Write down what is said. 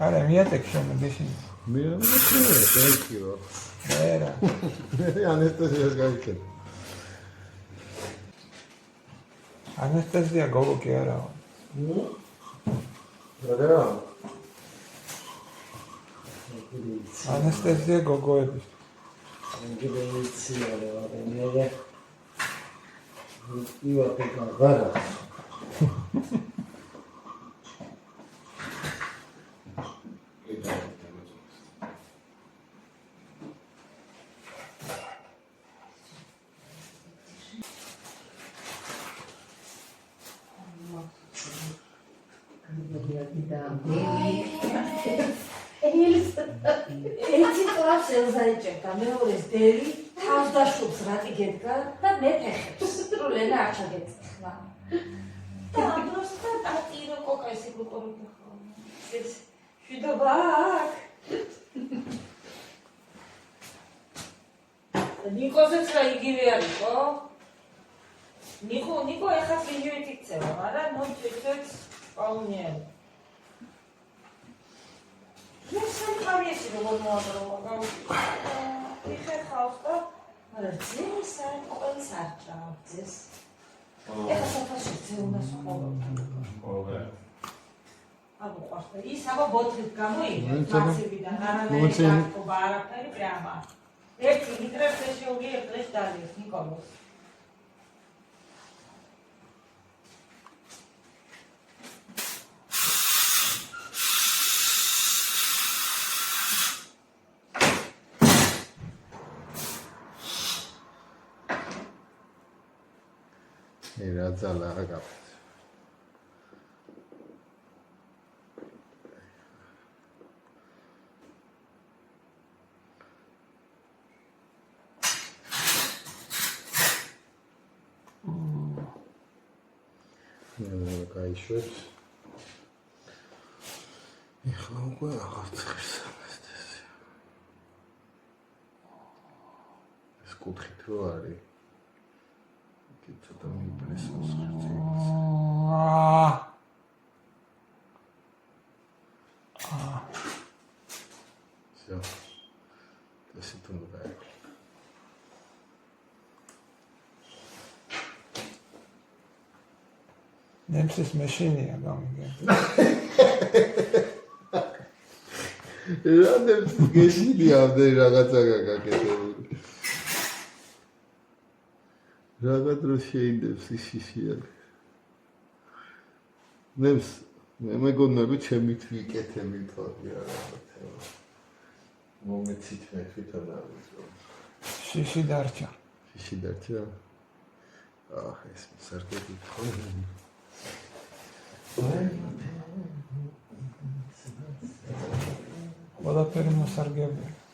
არა მიატეკ შემოდიშინ მე არ მეკითხა ერა მე ანესტეზიას გაიქეთ ანესტეზია გოგო კი არა რა ანესტეზია გოგოების ანგელიცია რა ივატე გაღარა ერთი კლავს ელზაიჭერდა, მეორეს დელი თავს დაშობს რატი გედგა და მე ფეხებს. სრულენა არ ჩაგეწეხლა. და ამ დროს და დატირო კოკა ესე გუყურებდა ხოლმე. ეს შვიდობა აქ. ნიკოზეც რა იგივე არისო? ნიკო ეხლა ვიდეოით იქცევა, მაგრამ მოიწვევს პაუნიერი. Jsem paměti dovolila vychechals to, ale vždy se koncentrácis. Jak se to všechny u nás cholo? Abo prostě, I sama botlitka můj, máci vida, hrané, jako bára, tady prямо. Ještě nikde se uvěděl, když dali, nikomu. რა ძალა აგაფ გაიშვებს ეხლა უკვე აღარ ცხირს ანესტეზია ეს კუთხით რო არის ცოტა მიპრესოს ხერხებს. Всё. Ესე თუნდა დაიწყო. ნემსის მეშინია გამიგე. რა ნემსის გეშინია ამდენ რაღაცა გაკეთებული. Raga dros შეინდებს ის შიშია. ნემს მე მეგონა რომ ჩემით ვიკეთები თორე არა. მომეცით მე თვითონ არის. შიში დარჩა. შიში დარჩა. ეს სარგები ხოლმე. ყველაფერი მოსარგებია.